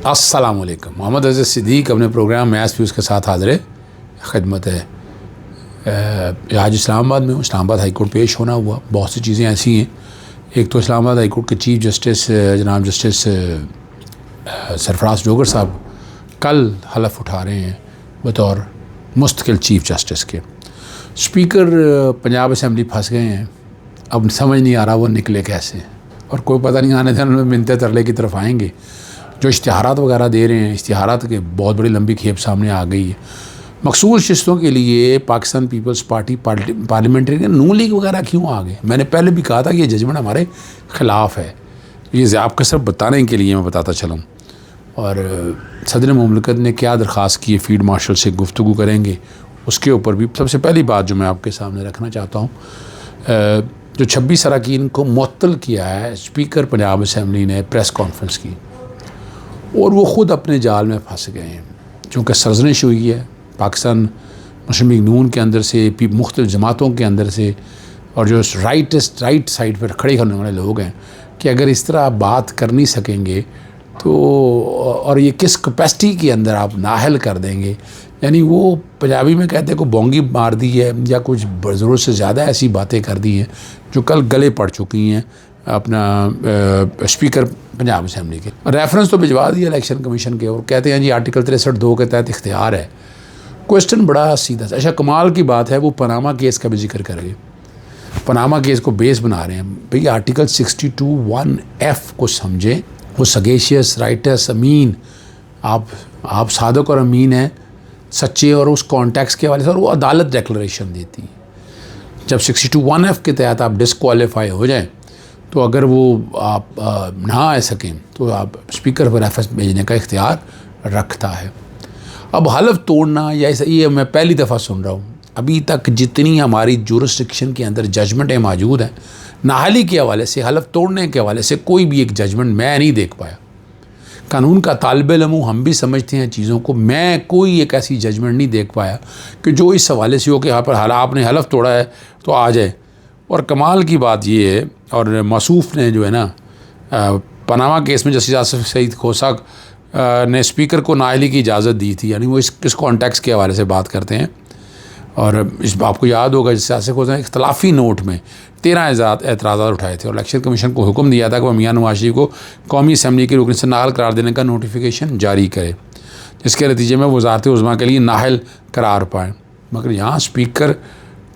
अस्सलाम वालेकुम। मोहम्मद अज़ीज़ सिद्दीक़ अपने प्रोग्राम मैथ व्यूज़ के साथ हाज़िर ख़िदमत है। आज इस्लामाबाद में हूँ। इस्लामाबाद हाई कोर्ट पेश होना हुआ। बहुत सी चीज़ें ऐसी हैं। एक तो इस्लामाबाद हाई कोर्ट के चीफ़ जस्टिस जनाब जस्टिस सरफराज जोगर साहब कल हलफ उठा रहे हैं बतौर मुस्तकिल चीफ़ जस्टिस के। स्पीकर पंजाब असम्बली फंस गए हैं। अब समझ नहीं आ रहा वो निकले कैसे, और कोई पता नहीं आने दिन में मिनते तरले की तरफ आएंगे। जो इश्तिहारात वगैरह दे रहे हैं, इश्तिहारात के बहुत बड़ी लंबी खेप सामने आ गई है। मकसूद शिस्तों के लिए पाकिस्तान पीपल्स पार्टी पार्लियामेंट्री नून लीग वगैरह क्यों आ गए? मैंने पहले भी कहा था कि ये जजमेंट हमारे ख़िलाफ़ है। ये आपको सिर्फ बताने के लिए मैं बताता चलूँ। और सदर मुमलिकत ने क्या दरख्वास्त की है, फील्ड मार्शल से गुफ्तगू करेंगे उसके ऊपर भी। सबसे पहली बात जो मैं आपके सामने रखना चाहता हूँ, जो 26 अरकान को मुअत्तल किया है स्पीकर पंजाब असम्बली ने प्रेस कॉन्फ्रेंस की, और वो ख़ुद अपने जाल में फंस गए हैं। चूँकि सरजनिश हुई है पाकिस्तान मुस्लिम लीग नून के अंदर से, मुख्तलिफ़ जमातों के अंदर से, और जो राइट साइड पर खड़े होने वाले लोग हैं कि अगर इस तरह आप बात कर नहीं सकेंगे तो, और ये किस कैपेसिटी के अंदर आप नाहल कर देंगे। यानी वो पंजाबी में कहते हैं को बोंगी मार दी है या कुछ ज़रूरत से ज़्यादा ऐसी बातें कर दी हैं जो कल गले पड़ चुकी हैं अपना स्पीकर पंजाब असम्बली के। रेफरेंस तो भिजवा दिया इलेक्शन कमीशन के, और कहते हैं जी आर्टिकल 63(2) के तहत इख्तियार है। क्वेश्चन बड़ा सीधा। अच्छा, कमाल की बात है वो पनामा केस का भी जिक्र करेंगे। पनामा केस को बेस बना रहे हैं। भाई आर्टिकल 62(1)(f) को समझें। वो सगेशियस, राइटस, अमीन, आप सादक और अमीन हैं, सच्चे, और उस कॉन्टेक्स्ट के हवाले से, और वो अदालत डिक्लेरेशन देती है। जब 62(1)(f) के तहत आप डिसक्वालीफाई हो जाएं तो अगर वो आप ना आ सकें तो आप स्पीकर पर रेफरेंस भेजने का इख्तियार रखता है। अब हलफ तोड़ना या ये मैं पहली दफ़ा सुन रहा हूँ। अभी तक जितनी हमारी जुरिस्डिक्शन के अंदर जजमेंटें मौजूद हैं नाहली के हवाले से, हलफ तोड़ने के हवाले से, कोई भी एक जजमेंट मैं नहीं देख पाया। कानून का तालिब इल्म हूँ, हम भी समझते हैं चीज़ों को। मैं कोई एक ऐसी जजमेंट नहीं देख पाया कि जो इस हवाले से हो कि यहाँ पर आपने हलफ तोड़ा है तो आ जाए। और कमाल की बात ये है, और मसूफ़ ने जो है ना पनामा केस में जस्टिस आसिफ सईद खोसा ने स्पीकर को नाअहली की इजाज़त दी थी। यानी वो किस कॉन्टेक्स्ट के हवाले से बात करते हैं। और इस आपको याद होगा जस्टिस आसिफ खोसा ने इख्तलाफी नोट में 13 एतराज़ात उठाए थे और इलेक्शन कमीशन को हुक्म दिया था कि वह मियां नवाज शरीफ को कौमी असम्बली के रुकन से नाअहल करार देने का नोटिफिकेशन जारी करे, जिसके नतीजे में वज़ारत उज़्मा के लिए नाअहल करार पाएँ। मगर यहाँ स्पीकर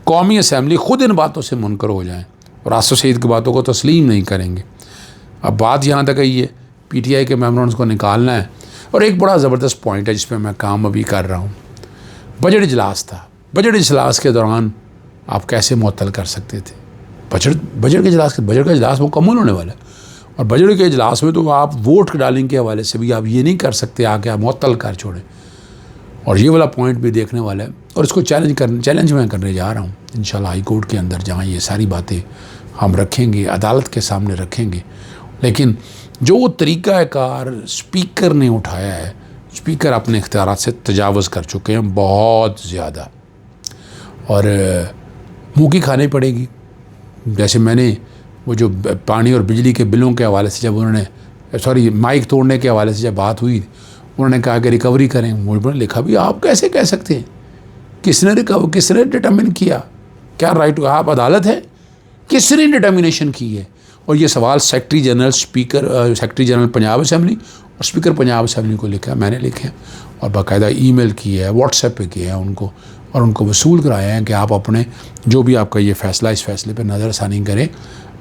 कौमी असम्बली ख़ुद इन बातों से मुनकर हो जाएँ और आसिफ सईद की बातों को तस्लीम नहीं करेंगे। अब बात यहाँ तक आई है PTI के मेंबर्स को निकालना है। और एक बड़ा ज़बरदस्त पॉइंट है जिस पर मैं काम अभी कर रहा हूँ। बजट इजलास था। बजट इजलास के दौरान आप कैसे मुअत्तल कर सकते थे? बजट का इजलास मुकम्मल होने वाला है, और बजट के इजलास में तो आप वोट डालने के हवाले से भी आप ये नहीं कर सकते आके आप मुअत्तल कर छोड़ें। और ये वाला पॉइंट भी देखने वाला है, और इसको चैलेंज मैं करने जा रहा हूँ इंशाल्लाह हाई कोर्ट के अंदर, जहाँ ये सारी बातें हम रखेंगे, अदालत के सामने रखेंगे। लेकिन जो तरीक़ाकार स्पीकर ने उठाया है, स्पीकर अपने इख्तियारात से तजावुज़ कर चुके हैं बहुत ज़्यादा, और मुँह की खानी पड़ेगी। जैसे मैंने वो जो पानी और बिजली के बिलों के हवाले से जब उन्होंने माइक तोड़ने के हवाले से जब बात हुई, उन्होंने कहा कि रिकवरी करें। मुझे लिखा भी आप कैसे कह सकते हैं? किसने डिटर्मिन किया? क्या राइट? आप अदालत है? किसने डिटर्मिनेशन की है? और ये सवाल सेक्रेटरी जनरल पंजाब असम्बली और स्पीकर पंजाब असम्बली को लिखा, मैंने लिखे, और बाकायदा ईमेल की है, व्हाट्सएप पे किया है उनको, और उनको वसूल कराया है कि आप अपने जो भी आपका ये फ़ैसला, इस फ़ैसले पे नज़रसानी करें,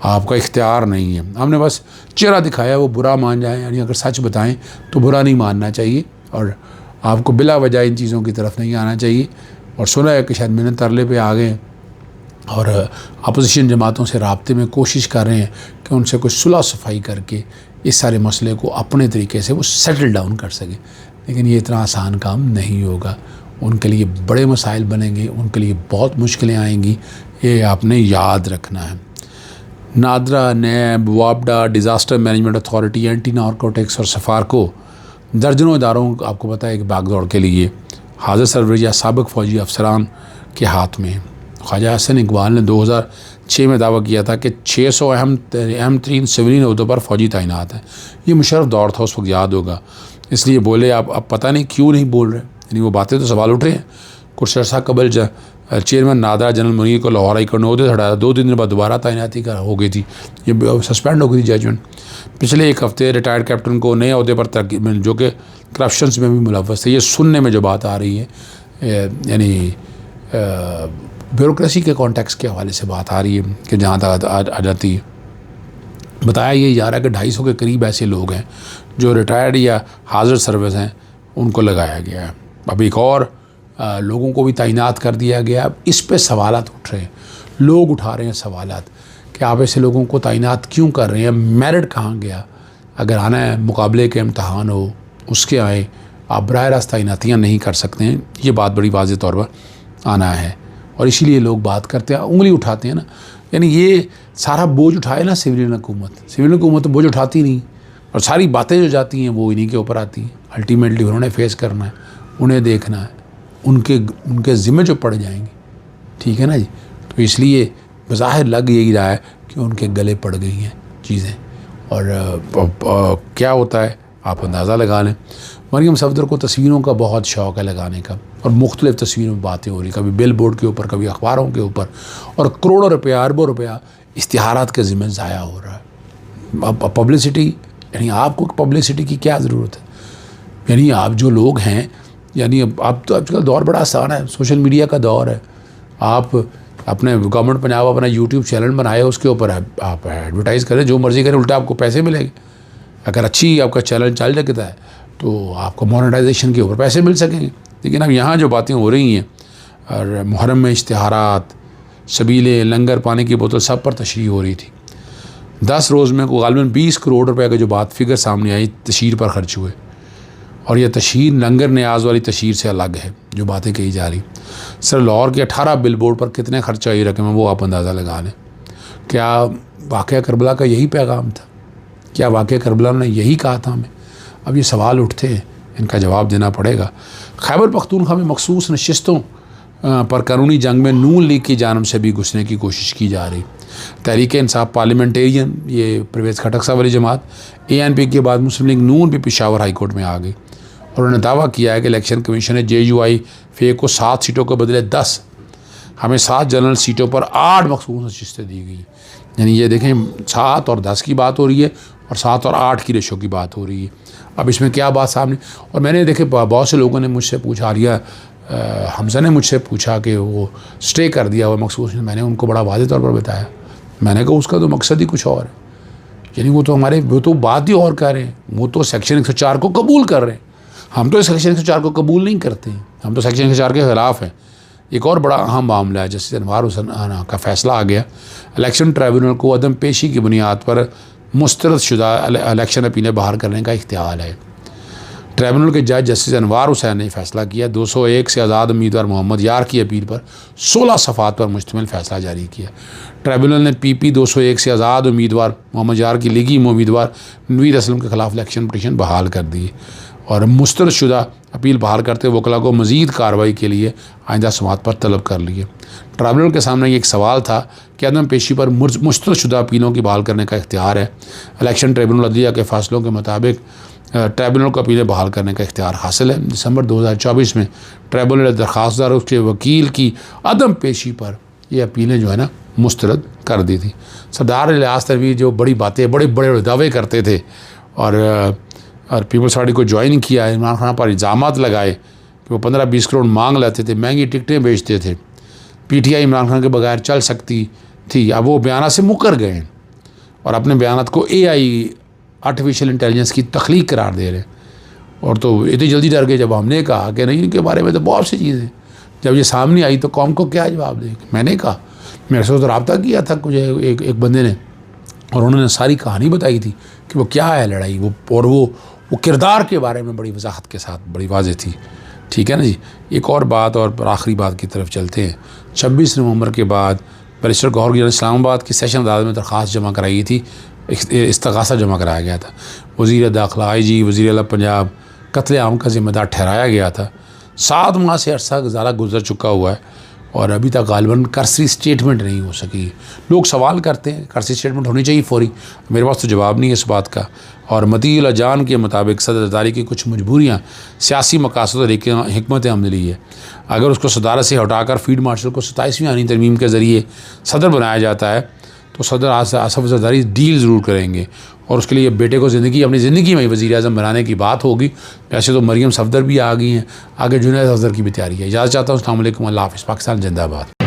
आपका इख्तियार नहीं है। हमने बस चेहरा दिखाया, वो बुरा मान जाए। यानी अगर सच बताएं तो बुरा नहीं मानना चाहिए, और आपको बिला वजह इन चीज़ों की तरफ नहीं आना चाहिए। और सुना है कि शायद मैंने तरले पे आ गए और अपोजिशन जमातों से राब्ते में कोशिश कर रहे हैं कि उनसे कुछ सुलह सफाई करके इस सारे मसले को अपने तरीके से वो सेटल डाउन कर सकें। लेकिन ये इतना आसान काम नहीं होगा। उनके लिए बड़े मसाइल बनेंगे, उनके लिए बहुत मुश्किलें आएंगी, ये आपने याद रखना है। नादरा, नैब, वापडा, disaster management authority, anti narcotics और सफारको दर्जनों इदारों आपको पता है कि भागदौड़ के लिए हाजिर सरवरी या साबिक फ़ौजी अफसरान के हाथ में है। ख्वाजा हसन इकबाल ने 2006 में दावा किया था कि 600 अहम तरीन सिविलियन अहदों पर फ़ौजी तैनात हैं। ये मुशर्रफ दौर था, उस वक्त याद होगा। इसलिए बोले आप अब पता नहीं क्यों नहीं बोल रहे, यानी वो बातें तो सवाल उठ रहे हैं। कुछ अर्सा कबल चेयरमैन नादरा जनरल मुनीर को लाहौर हाई कोर्ट ने उहदे हटाया, 2-3 दिन बाद दोबारा तैनाती हो गई थी, ये सस्पेंड हो गई थी जजमेंट। पिछले एक हफ्ते रिटायर्ड कैप्टन को नए अहदे पर तरक्की जो कि करप्शन में भी मुलव्वस थे। ये सुनने में जो बात आ रही है, यानी ब्यूरोक्रेसी के कॉन्टेक्स्ट के हवाले से बात आ रही है कि जहाँ तक आ जाती है। बताया ये जा रहा है कि 250 के करीब ऐसे लोग हैं जो रिटायर्ड या हाजिर सर्विस हैं, उनको लगाया गया है। अब एक और लोगों को भी तैनात कर दिया गया। अब इस पे सवालात उठ रहे हैं, लोग उठा रहे हैं सवालात कि आप ऐसे लोगों को तैनात क्यों कर रहे हैं, मेरिट कहाँ गया। अगर आना है मुकाबले के इम्तहान हो उसके आए, आप बराह रास्त तैनातियाँ नहीं कर सकते हैं। ये बात बड़ी वाज़ेह तौर पर आना है और इसीलिए लोग बात करते हैं, उंगली उठाते हैं ना। यानी ये सारा बोझ उठाए ना सिविलियन हुकूमत तो बोझ उठाती नहीं, और सारी बातें जो जाती हैं वो इन्हीं के ऊपर आती हैं। अल्टीमेटली उन्होंने फेस करना है, उन्हें देखना है, उनके ज़िम्मे जो पड़ जाएंगे, ठीक है ना जी। तो इसलिए बज़ाहिर लग यही रहा है कि उनके गले पड़ गई हैं चीज़ें। और क्या होता है आप अंदाज़ा लगा लें। मरियम सफदर को तस्वीरों का बहुत शौक़ है लगाने का, और मुख्तलिफ़ तस्वीरों में बातें हो रही, कभी बिल बोर्ड के ऊपर, कभी अखबारों के ऊपर, और करोड़ों रुपया अरबों रुपया इश्तिहारात के ज़िम्मे ज़ाया हो रहा है। अब पब्लिसिटी, यानी आपको पब्लिसिटी की क्या ज़रूरत है। यानी आप जो लोग हैं, यानी अब तो आजकल दौर बड़ा आसान है, सोशल मीडिया का दौर है। आप अपने गवर्नमेंट पंजाब अपना यूट्यूब चैनल बनाए, उसके ऊपर आप एडवर्टाइज़ करें, जो मर्ज़ी करें, उल्टा आपको पैसे मिलेंगे। अगर अच्छी आपका चैनल चल जाता है तो आपको मोनेटाइजेशन के ऊपर पैसे मिल सकेंगे। लेकिन अब यहाँ जो बातें हो रही हैं, और मुहर्रम में इश्तिहारात, सबीले, लंगर, पानी की बोतल, सब पर तशरीह हो रही थी। 10 रोज़ में गालिबन 20 करोड़ रुपए का जो बात फिगर सामने आई तशहीर पर खर्च हुए, और यह तशहीर लंगर न्याज वाली तशहीर से अलग है जो बातें कही जा रही। सर लाहौर के 18 बिल बोर्ड पर कितने खर्चा हुई रकम है वो आप अंदाज़ा लगा लें। क्या वाक़या करबला का यही पैगाम था? क्या वाक़या करबला ने यही कहा था हमें? अब ये सवाल उठते हैं, इनका जवाब देना पड़ेगा। खैबर पख्तूनख्वा में मखसूस नशिस्तों पर कानूनी जंग में नून लीग की जानब से भी घुसने की कोशिश की जा रही। तहरीक इंसाफ पार्लियामेंटेरियन, ये परवेज़ खटक साहब वाली जमात, ANP के बाद मुस्लिम लीग नून भी पेशावर हाई कोर्ट में आ गई, और उन्होंने दावा किया है कि इलेक्शन कमीशन ने JUI फे को 7 सीटों के बदले 10, हमें 7 जनरल सीटों पर 8 मखसूस नशिस्तें दी गई। यानी ये देखें 7 और 10 की बात हो रही है, और 7 और 8 की रेशो की बात हो रही है। अब इसमें क्या बात सामने, और मैंने देखे बहुत से लोगों ने मुझसे पूछा, आलिया हमजा ने मुझसे पूछा कि वो स्टे कर दिया हुआ मखसूस, मैंने उनको बड़ा वाज़ेह तौर पर बताया। मैंने कहा उसका तो मकसद ही कुछ और है। यानी वो तो बात ही और कर रहे हैं, वो तो सेक्शन 104 को कबूल कर रहे हैं। हम तो सेक्शन 104 को कबूल नहीं करते हैं, हम तो सेक्शन 104 के ख़िलाफ़ हैं। एक और बड़ा अहम मामला है, जस्टिस अनवार हुसैन का फ़ैसला आ गया। इलेक्शन ट्राइब्यूनल को अदम पेशी की बुनियाद पर मुस्तरद शुदा इलेक्शन अपीलें बाहर करने का इख्तियार है। ट्राइब्यूनल के जज जस्टिस अनवार हुसैन ने फैसला किया। 201 से आज़ाद उम्मीदवार मोहम्मद यार की अपील पर 16 सफ़ात पर मुश्तमिल फ़ैसला जारी किया। ट्राइब्यूनल ने PP 201 से आज़ाद उम्मीदवार मोहम्मद यार की लीगी उम्मीदवार नवीद असलम के ख़िलाफ़ इलेक्शन पटिशन बहाल कर दी, और मुस्तरद शुदा अपील बहाल करते वकला को मज़ीद कार्रवाई के लिए आइंदा समात पर तलब कर लिए। ट्राइब्यूनल के सामने एक सवाल था कि अदम पेशी पर मुस्तरद शुदा अपीलों की बहाल करने का इख्तियार है। इलेक्शन ट्राइब्यूनल अदलिया के फ़ैसलों के मुताबिक ट्राइब्यूनल को अपीलें बहाल करने का इख्तियार हासिल है। दिसंबर 2024 में ट्राइब्यूनल ने दरख्वास्तदार उसके वकील की अदम पेशी पर ये अपीलें जो है ना मुस्तरद कर दी थी। सरदार इलियास तनवीर जो बड़ी बातें, बड़े बड़े दावे करते थे, और पीपल्स पार्टी को ज्वाइन किया, इमरान खान पर इल्ज़ामात लगाए कि वो 15-20 करोड़ मांग लेते थे, महंगी टिकटें बेचते थे, PTI इमरान खान के बगैर चल सकती थी। अब वो बयान से मुकर गए हैं और अपने बयान को AI आर्टिफिशियल इंटेलिजेंस की तख्लीक करार दे रहे हैं। और तो इतनी जल्दी डर गए जब हमने कहा कि नहीं, इनके बारे में तो बहुत सी चीज़ें, जब ये सामने आई तो कौम को क्या जवाब दें। मैंने कहा, मेरे से तो रब्ता किया था मुझे एक बंदे ने, और उन्होंने सारी कहानी बताई थी कि वो क्या है लड़ाई, वो किरदार के बारे में बड़ी वजाहत के साथ बड़ी वाज़ेह थी। ठीक है ना जी। एक और बात, और आखिरी बात की तरफ चलते हैं। 26 नवंबर के बाद बैरिस्टर गौहर ने इस्लामाबाद की सेशन अदालत में दरख्वास्त जमा कराई थी, इस्तग़ासा जमा कराया गया था। वज़ीर दाखिला, IG, वज़ीर आला पंजाब कत्ल आम का ज़िम्मेदार ठहराया गया था। 7 माह से अरसा ज़्यादा गुजर चुका हुआ है, और अभी तक गालिबन कर्सरी स्टेटमेंट नहीं हो सकी। लोग सवाल करते हैं कर्सरी स्टेटमेंट होनी चाहिए फ़ौरी, मेरे पास तो जवाब नहीं है इस बात का। और मतीउल जान के मुताबिक सदर जरदारी की कुछ मजबूरियाँ सियासी मकासद और हिकमत अमली है। अगर उसको सदारत से हटाकर फील्ड मार्शल को 27वीं आईनी तरमीम के ज़रिए सदर बनाया जाता है तो सदर आसफ जरदारी डील ज़रूर करेंगे और उसके लिए बेटे को अपनी ज़िंदगी में वज़ीर आज़म बनाने की बात होगी। वैसे तो मरियम सफदर भी आ गई हैं, आगे जुनैद सफदर की भी तैयारी है। इजाज़त चाहता हूँ। अस्सलाम वालेकुम, अल्लाह हाफ़िज़। पाकिस्तान जिंदाबाद।